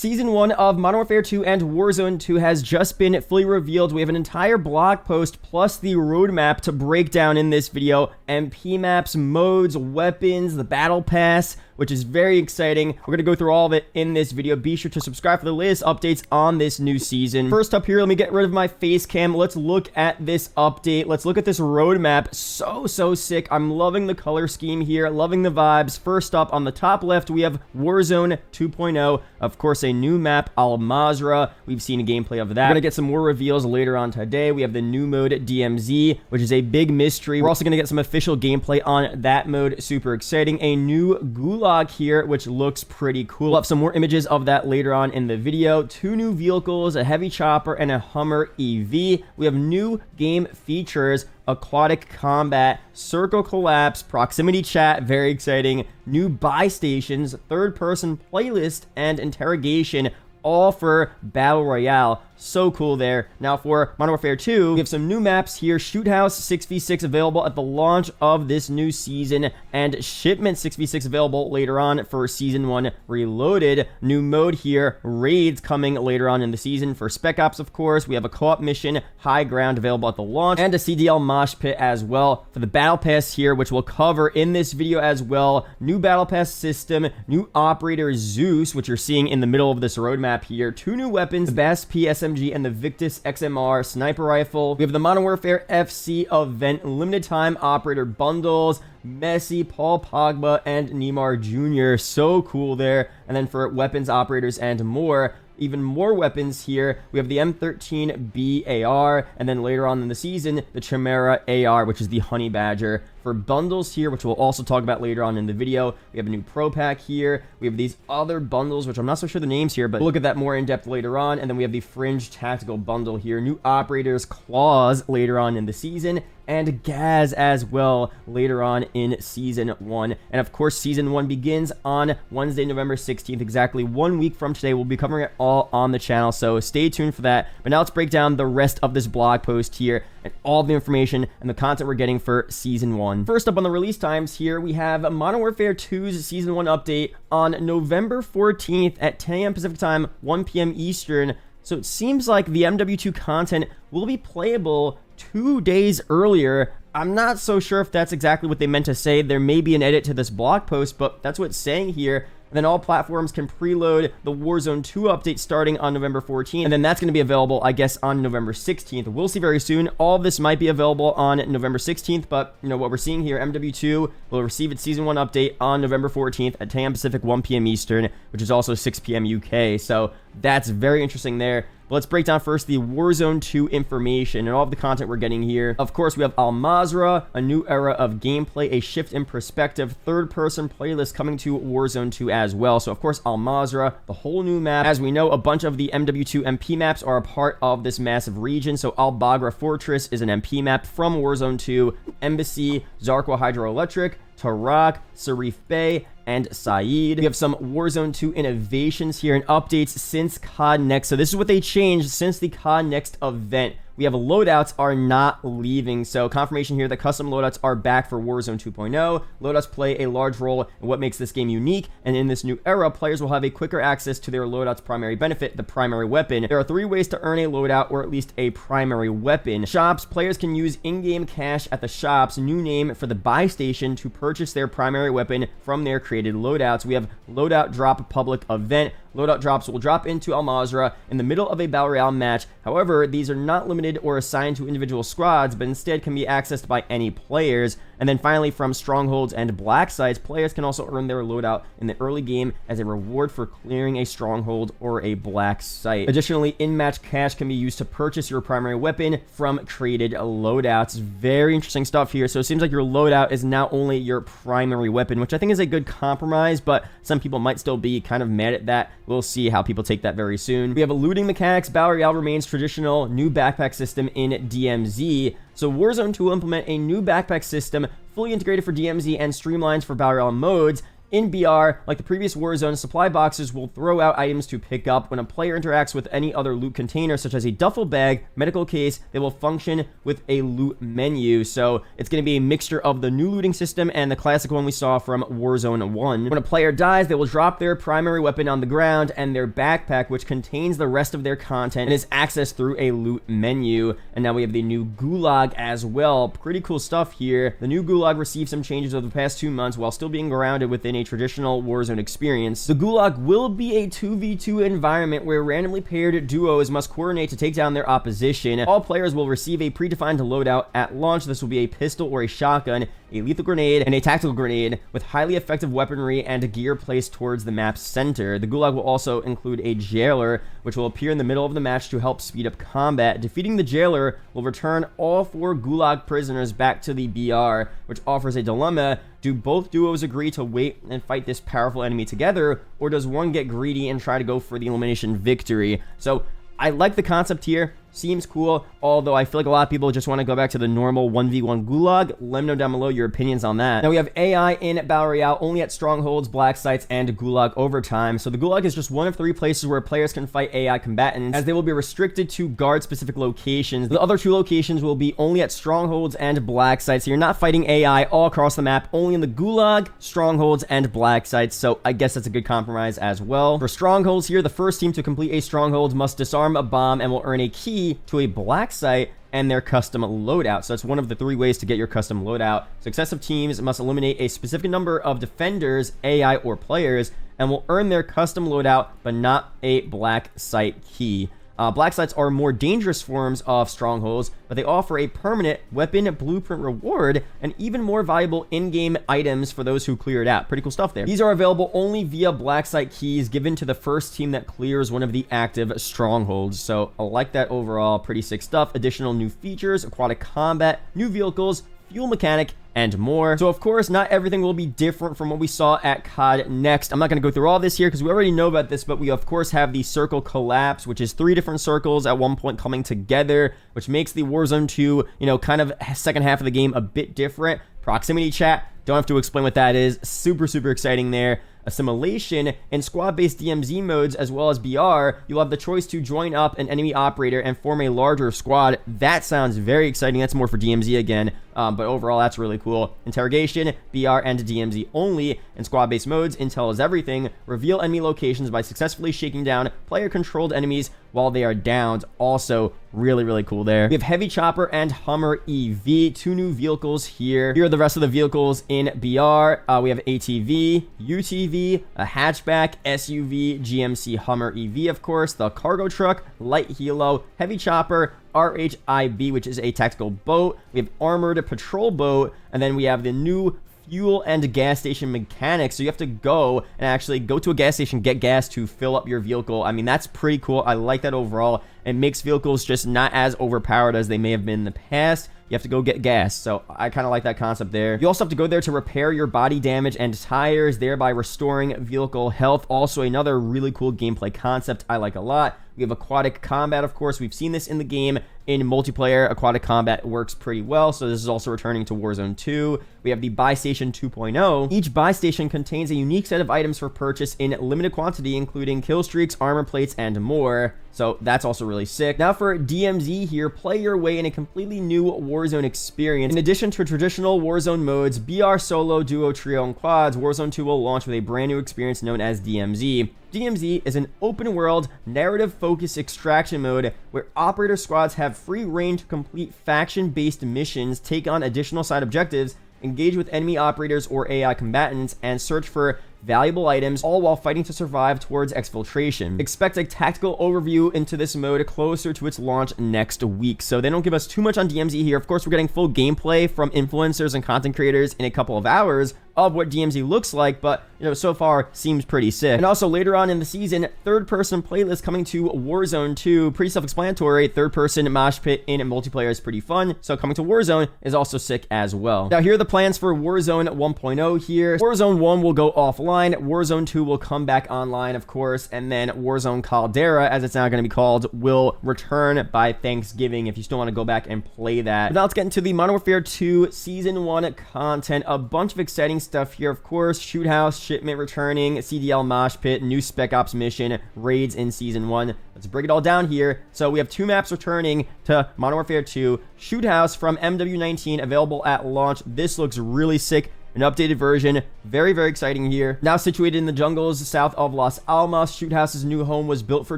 Season 1 of Modern Warfare 2 and Warzone 2 has just been fully revealed. We have an entire blog post plus the roadmap to break down in this video. MP maps, modes, weapons, the battle pass, which is very exciting. We're going to go through all of it in this video. Be sure to subscribe for the latest updates on this new season. First up here, let me get rid of my face cam. Let's look at this update. Let's look at this roadmap. So sick. I'm loving the color scheme here, loving the vibes. First up, on the top left, we have Warzone 2.0. Of course, a new map, Al Mazrah. We've seen a gameplay of that. We're going to get some more reveals later on today. We have the new mode, DMZ, which is a big mystery. We're also going to get some official gameplay on that mode. Super exciting. A new Gulag here, which looks pretty cool. We'll have some more images of that later on in the video. 2 new vehicles, a heavy chopper and a Hummer EV. We have new game features, aquatic combat, circle collapse, proximity chat, very exciting, new buy stations, third person playlist, and interrogation, all for Battle Royale. So cool there. Now for Modern Warfare 2, we have some new maps here. Shoot House 6v6 available at the launch of this new season, and Shipment 6v6 available later on for Season 1 Reloaded. New mode here, Raids coming later on in the season. For Spec Ops, of course, we have a co-op mission, High Ground, available at the launch, and a CDL Mosh Pit as well. For the Battle Pass here, which we'll cover in this video as well, new Battle Pass system, new Operator Zeus, which you're seeing in the middle of this roadmap here, 2 new weapons, the Bass PSMG and the Victus XMR sniper rifle. We have the Modern Warfare FC event, limited time operator bundles, Messi, Paul Pogba, and Neymar Jr. So cool there. And then for weapons, operators, and more, even more weapons here. We have the M13B AR, and then later on in the season, the Chimera AR, which is the Honey Badger. For bundles here, which we'll also talk about later on in the video, we have a new Pro Pack here. We have these other bundles, which I'm not so sure the names here, but we'll look at that more in depth later on. And then we have the Fringe Tactical Bundle here. New Operators Claws later on in the season, and Gaz as well later on in Season 1. And of course, Season 1 begins on Wednesday, November 16th, exactly 1 week from today. We'll be covering it all on the channel, so stay tuned for that. But now let's break down the rest of this blog post here and all the information and the content we're getting for Season 1. First up on the release times here, we have Modern Warfare 2's Season 1 update on November 14th at 10 a.m. Pacific time, 1 p.m. Eastern. So it seems like the MW2 content will be playable 2 days earlier. I'm not so sure if that's exactly what they meant to say. There may be an edit to this blog post, but that's what it's saying here. And then all platforms can preload the Warzone 2 update starting on November 14th. And then that's going to be available, I guess, on November 16th. We'll see very soon. All of this might be available on November 16th, but you know what we're seeing here, MW2 will receive its Season 1 update on November 14th at 10 a.m. Pacific, 1 p.m. Eastern, which is also 6 p.m. UK. So that's very interesting there. But let's break down first the Warzone 2 information and all of the content we're getting here. Of course, we have Al Mazrah, a new era of gameplay, a shift in perspective, third-person playlist coming to Warzone 2 as well. So, of course, Al Mazrah, the whole new map. As we know, a bunch of the MW2 MP maps are a part of this massive region. So, Al Bagra Fortress is an MP map from Warzone 2, Embassy, Zarqwa Hydroelectric, Tarak, Sarif Bay, and Saeed. We have some Warzone 2 innovations here and updates since COD Next. So this is what they changed since the COD Next event. We have loadouts are not leaving. So confirmation here that custom loadouts are back for Warzone 2.0. Loadouts play a large role in what makes this game unique. And in this new era, players will have a quicker access to their loadout's primary benefit, the primary weapon. There are 3 ways to earn a loadout or at least a primary weapon. Shops, players can use in-game cash at the shop's new name for the buy station to purchase their primary weapon from their created loadouts. We have loadout drop public event. Loadout drops will drop into Al Mazrah in the middle of a Battle Royale match. However, these are not limited or assigned to individual squads, but instead can be accessed by any players. And then finally, from strongholds and black sites, players can also earn their loadout in the early game as a reward for clearing a stronghold or a black site. Additionally, in-match cash can be used to purchase your primary weapon from created loadouts. Very interesting stuff here. So it seems like your loadout is now only your primary weapon, which I think is a good compromise, but some people might still be kind of mad at that. We'll see how people take that very soon. We have a looting mechanics. Battle Royale remains traditional. New backpack system in DMZ. So Warzone 2 will implement a new backpack system fully integrated for DMZ and streamlines for Battle Royale modes. In BR, like the previous Warzone, supply boxes will throw out items to pick up. When a player interacts with any other loot container, such as a duffel bag, medical case, they will function with a loot menu. So it's going to be a mixture of the new looting system and the classic one we saw from Warzone 1. When a player dies, they will drop their primary weapon on the ground and their backpack, which contains the rest of their content and is accessed through a loot menu. And now we have the new Gulag as well. Pretty cool stuff here. The new Gulag received some changes over the past 2 months while still being grounded within a traditional Warzone experience. The Gulag will be a 2v2 environment where randomly paired duos must coordinate to take down their opposition. All players will receive a predefined loadout at launch. This will be a pistol or a shotgun, a lethal grenade, and a tactical grenade with highly effective weaponry and gear placed towards the map's center. The Gulag will also include a jailer, which will appear in the middle of the match to help speed up combat. Defeating the jailer will return all 4 Gulag prisoners back to the BR, which offers a dilemma. Do both duos agree to wait and fight this powerful enemy together, or does one get greedy and try to go for the elimination victory? So I like the concept here. Seems cool, although I feel like a lot of people just want to go back to the normal 1v1 Gulag. Let me know down below your opinions on that. Now we have AI in Battle Royale only at strongholds, black sites, and Gulag overtime. So the Gulag is just one of 3 places where players can fight AI combatants, as they will be restricted to guard-specific locations. The other 2 locations will be only at strongholds and black sites. So you're not fighting AI all across the map, only in the Gulag, strongholds, and black sites. So I guess that's a good compromise as well. For strongholds here, the first team to complete a stronghold must disarm a bomb and will earn a key to a black site and their custom loadout. So it's one of the 3 ways to get your custom loadout. Successive teams must eliminate a specific number of defenders, AI, or players, and will earn their custom loadout, but not a black site key. Black sites are more dangerous forms of strongholds, but they offer a permanent weapon blueprint reward and even more valuable in-game items for those who clear it out. Pretty cool stuff there. These are available only via black site keys given to the first team that clears one of the active strongholds. So I like that overall. Pretty sick stuff. Additional new features, aquatic combat, new vehicles, fuel mechanic, and more. So of course, not everything will be different from what we saw at COD Next. I'm not going to go through all this here because we already know about this, but we of course have the circle collapse, which is 3 different circles at one point coming together, which makes the Warzone 2, kind of second half of the game a bit different. Proximity chat, don't have to explain what that is. Super exciting there. Assimilation and squad-based DMZ modes as well as BR, you'll have the choice to join up an enemy operator and form a larger squad. That sounds very exciting. That's more for DMZ again, but overall that's really cool. Interrogation, BR, and DMZ only. In squad-based modes, intel is everything. Reveal enemy locations by successfully shaking down player-controlled enemies while they are downed. Also really cool there. We have Heavy Chopper and Hummer EV, 2 new vehicles here. Here are the rest of the vehicles in BR. We have ATV, UTV, a hatchback, SUV, GMC Hummer EV, of course, the cargo truck, light helo, Heavy Chopper, RHIB, which is a tactical boat. We have armored patrol boat, and then we have the new fuel and gas station mechanics. So you have to go and actually go to a gas station, get gas to fill up your vehicle. I mean, that's pretty cool. I like that overall. It makes vehicles just not as overpowered as they may have been in the past. You have to go get gas, so I kind of like that concept there. You also have to go there to repair your body damage and tires, thereby restoring vehicle health. Also another really cool gameplay concept I like a lot. We have aquatic combat, of course. We've seen this in the game. In multiplayer, aquatic combat works pretty well, so this is also returning to Warzone 2. We have the Buy Station 2.0. Each buy station contains a unique set of items for purchase in limited quantity, including kill streaks, armor plates, and more. So that's also really sick. Now for DMZ here, play your way in a completely new Warzone experience. In addition to traditional Warzone modes, BR, solo, duo, trio, and quads, Warzone 2 will launch with a brand new experience known as DMZ. DMZ is an open-world, narrative-focused extraction mode where operator squads have free reign to complete faction-based missions, take on additional side objectives, engage with enemy operators or AI combatants, and search for valuable items, all while fighting to survive towards exfiltration. Expect a tactical overview into this mode closer to its launch next week. So they don't give us too much on DMZ here. Of course, we're getting full gameplay from influencers and content creators in a couple of hours of what DMZ looks like, but so far seems pretty sick. And also later on in the season, third-person playlist coming to Warzone 2. Pretty self-explanatory. Third-person mosh pit in multiplayer is pretty fun, so coming to Warzone is also sick as well. Now here are the plans for Warzone 1.0 here. Warzone 1 will go offline. Warzone 2 will come back online, of course, and then Warzone Caldera, as it's now going to be called, will return by Thanksgiving if you still want to go back and play that. But now let's get into the Modern Warfare 2 Season 1 content. A bunch of exciting stuff here. Of course, Shoot House, Shipment returning, CDL Mosh Pit, new Spec Ops mission, raids in Season 1. Let's break it all down here. So we have 2 maps returning to Modern Warfare 2. Shoot House from MW19, available at launch. This looks really sick. An updated version. Very, very exciting here. Now situated in the jungles south of Los Alamos, Shoot House's new home was built for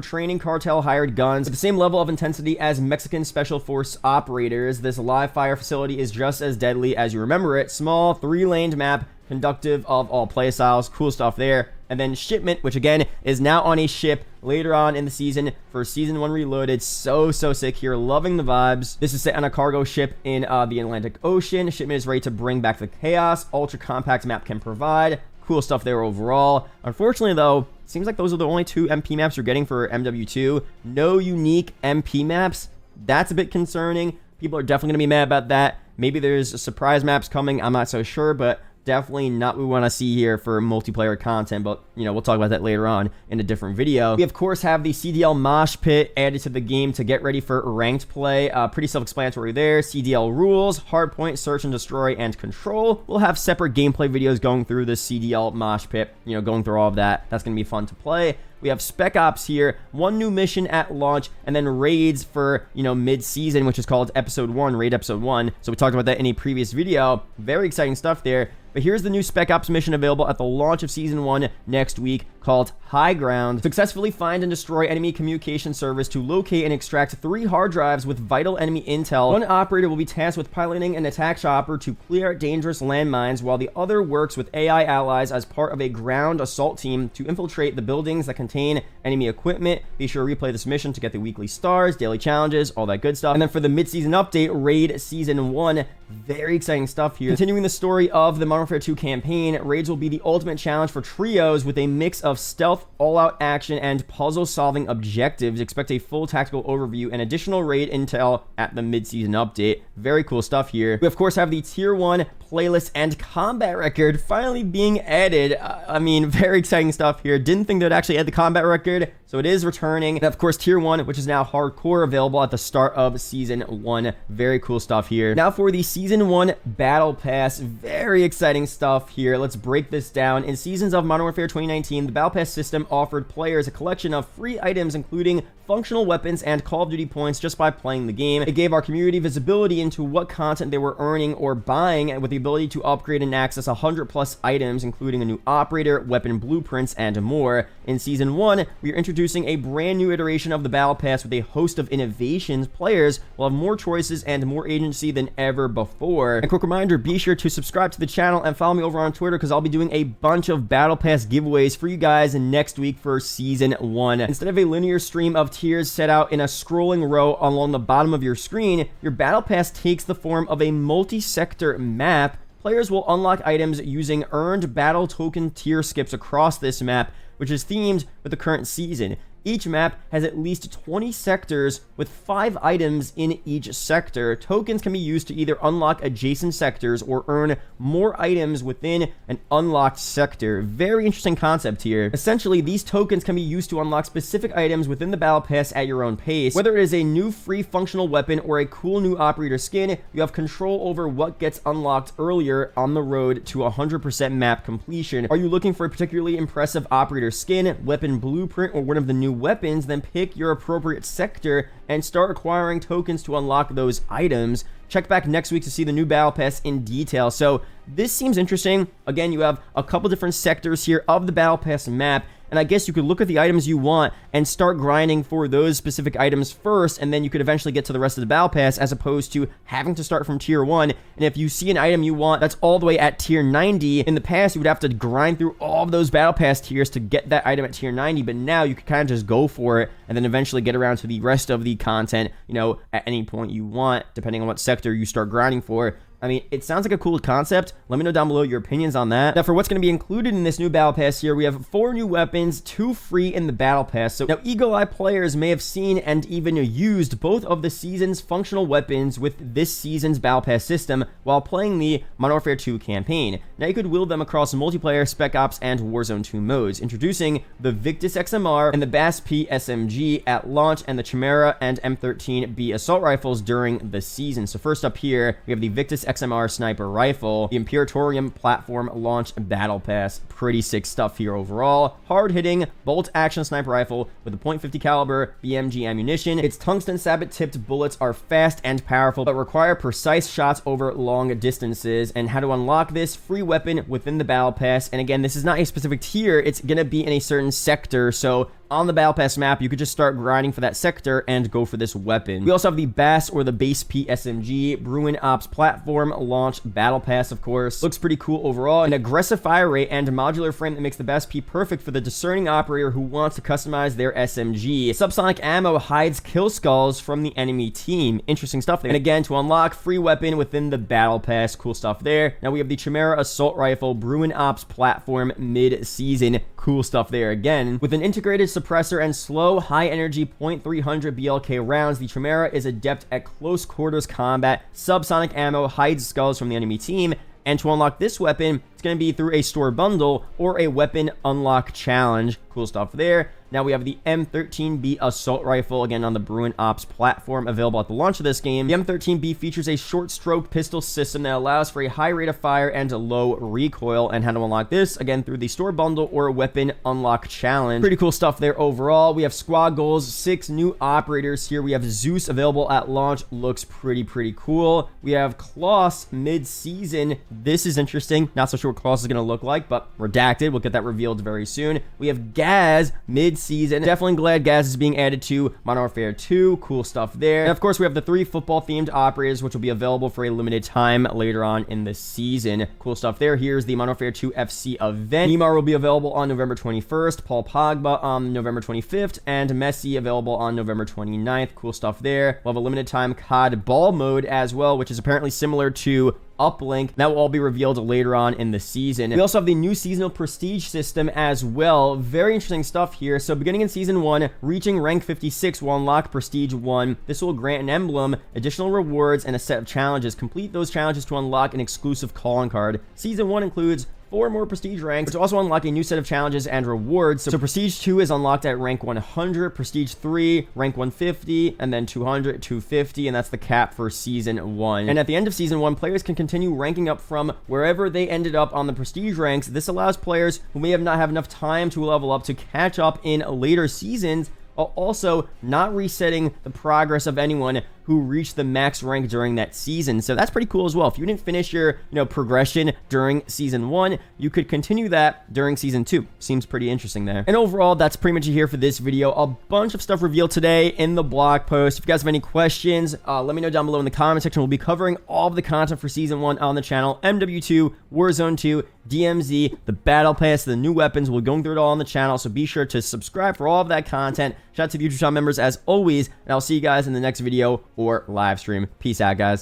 training cartel-hired guns with the same level of intensity as Mexican Special Force operators. This live fire facility is just as deadly as you remember it. Small, 3-laned map, conductive of all playstyles. Cool stuff there. And then Shipment, which again is now on a ship later on in the season for Season 1 Reloaded. So sick here. Loving the vibes. This is set on a cargo ship in the Atlantic Ocean. Shipment is ready to bring back the chaos ultra compact map can provide. Cool stuff there overall. Unfortunately, though, seems like those are the only 2 MP maps you're getting for MW2. No unique MP maps. That's a bit concerning. People are definitely going to be mad about that. Maybe there's surprise maps coming. I'm not so sure, but definitely not what we want to see here for multiplayer content, but, you know, we'll talk about that later on in a different video. We, of course, have the CDL Mosh Pit added to the game to get ready for ranked play. Pretty self-explanatory there. CDL rules, hardpoint, search and destroy, and control. We'll have separate gameplay videos going through the CDL Mosh Pit, you know, going through all of that. That's going to be fun to play. We have Spec Ops here, 1 new mission at launch, and then raids for, you know, mid-season, which is called Episode 1, Raid Episode 1. So we talked about that in a previous video. Very exciting stuff there. But here's the new Spec Ops mission available at the launch of Season 1 next week, called High Ground. Successfully find and destroy enemy communication service to locate and extract 3 hard drives with vital enemy intel. 1 operator will be tasked with piloting an attack chopper to clear out dangerous landmines, while the other works with AI allies as part of a ground assault team to infiltrate the buildings that contain enemy equipment. Be sure to replay this mission to get the weekly stars, daily challenges, all that good stuff. And then for the mid-season update, Raid Season 1. Very exciting stuff here. Continuing the story of the Modern Warfare 2 campaign, raids will be the ultimate challenge for trios with a mix of stealth, all-out action, and puzzle-solving objectives. Expect a full tactical overview and additional raid intel at the mid-season update. Very cool stuff here. We, of course, have the Tier 1 playlist and combat record finally being added. I mean, very exciting stuff here. Didn't think they'd actually add the combat record, so it is returning. And of course, Tier 1, which is now hardcore, available at the start of Season 1. Very cool stuff here. Now for the Season 1 Battle Pass. Very exciting stuff here. Let's break this down. In Seasons of Modern Warfare 2019, the Battle Pass system offered players a collection of free items, including functional weapons and Call of Duty points, just by playing the game. It gave our community visibility into what content they were earning or buying, with the ability to upgrade and access 100+ items, including a new operator, weapon blueprints, and more. In Season 1, we are introducing a brand new iteration of the Battle Pass with a host of innovations. Players will have more choices and more agency than ever before. A quick reminder, be sure to subscribe to the channel and follow me over on Twitter, because I'll be doing a bunch of Battle Pass giveaways for you guys next week for Season 1. Instead of a linear stream of tiers set out in a scrolling row along the bottom of your screen, your Battle Pass takes the form of a multi-sector map. Players will unlock items using earned battle token tier skips across this map, which is themed with the current season. Each map has at least 20 sectors with 5 items in each sector. Tokens can be used to either unlock adjacent sectors or earn more items within an unlocked sector. Very interesting concept here. Essentially, these tokens can be used to unlock specific items within the Battle Pass at your own pace. Whether it is a new free functional weapon or a cool new operator skin, you have control over what gets unlocked earlier on the road to 100% map completion. Are you looking for a particularly impressive operator skin, weapon blueprint, or one of the new weapons? Then pick your appropriate sector and start acquiring tokens to unlock those items. Check back next week to see the new Battle Pass in detail. So this seems interesting. Again, you have a couple different sectors here of the Battle Pass map, and I guess you could look at the items you want and start grinding for those specific items first, and then you could eventually get to the rest of the Battle Pass, as opposed to having to start from Tier 1. And if you see an item you want that's all the way at Tier 90, in the past you would have to grind through all of those Battle Pass tiers to get that item at Tier 90, but now you could kind of just go for it and then eventually get around to the rest of the content, you know, at any point you want, depending on what sector you start grinding for. I mean, it sounds like a cool concept. Let me know down below your opinions on that. Now, for what's going to be included in this new Battle Pass here, we have 4 new weapons, 2 free in the Battle Pass. So now, Eagle Eye players may have seen and even used both of the season's functional weapons with this season's Battle Pass system while playing the Modern Warfare 2 campaign. Now, you could wield them across multiplayer, Spec Ops, and Warzone 2 modes, introducing the Victus XMR and the Bass P SMG at launch, and the Chimera and M13B assault rifles during the season. So first up here, we have the Victus XMR sniper rifle, the Imperatorium platform launch battle pass. Pretty sick stuff here overall. Hard-hitting bolt action sniper rifle with a .50 caliber BMG ammunition. Its tungsten sabot tipped bullets are fast and powerful, but require precise shots over long distances. And how to unlock this free weapon within the battle pass. And again, this is not a specific tier, it's gonna be in a certain sector, so on the Battle Pass map, you could just start grinding for that sector and go for this weapon. We also have the BAS, or the Base P SMG, Bruin Ops Platform Launch Battle Pass, of course. Looks pretty cool overall. An aggressive fire rate and modular frame that makes the BAS P perfect for the discerning operator who wants to customize their SMG. Subsonic ammo hides kill skulls from the enemy team. Interesting stuff there. And again, to unlock free weapon within the Battle Pass. Cool stuff there. Now we have the Chimera Assault Rifle, Bruin Ops Platform mid-season. Cool stuff there again. With an integrated suppressor and slow, high-energy .300 BLK rounds, the Chimera is adept at close quarters combat. Subsonic ammo hides skulls from the enemy team. And to unlock this weapon, it's going to be through a store bundle or a weapon unlock challenge. Cool stuff there. Now we have the M13B assault rifle, again on the Bruin Ops platform, available at the launch of this game. The M13B features a short-stroke pistol system that allows for a high rate of fire and a low recoil. And how to unlock this, again, through the store bundle or a weapon unlock challenge. Pretty cool stuff there overall. We have squad goals, 6 new operators here. We have Zeus available at launch. Looks pretty cool. We have Kloss mid-season. This is interesting. Not so sure what Kloss is going to look like, but redacted. We'll get that revealed very soon. We have Gaz mid-season. Definitely glad Gaz is being added to Modern Warfare 2. Cool stuff there. And of course, we have the 3 football-themed operators, which will be available for a limited time later on in the season. Cool stuff there. Here's the Modern Warfare 2 FC event. Neymar will be available on November 21st, Paul Pogba on November 25th, and Messi available on November 29th. Cool stuff there. We'll have a limited time COD ball mode as well, which is apparently similar to Uplink. That will all be revealed later on in the season. We also have the new seasonal prestige system as well. Very interesting stuff here. So beginning in season 1, reaching rank 56 will unlock prestige 1. This will grant an emblem, additional rewards, and a set of challenges. Complete those challenges to unlock an exclusive calling card. Season 1 includes 4 more prestige ranks, which also unlock a new set of challenges and rewards. So prestige 2 is unlocked at rank 100, prestige 3, rank 150, and then 200, 250, and that's the cap for season 1. And at the end of season 1, players can continue ranking up from wherever they ended up on the prestige ranks. This allows players who may have not have enough time to level up to catch up in later seasons, while also not resetting the progress of anyone who reached the max rank during that season. So that's pretty cool as well. If you didn't finish your, progression during season 1, you could continue that during season 2. Seems pretty interesting there. And overall, that's pretty much it here for this video. A bunch of stuff revealed today in the blog post. If you guys have any questions, let me know down below in the comment section. We'll be covering all of the content for season 1 on the channel. MW2, Warzone 2, DMZ, the battle pass, the new weapons. We'll be going through it all on the channel, so be sure to subscribe for all of that content. Shout out to the YouTube channel members as always, and I'll see you guys in the next video or live stream. Peace out, guys.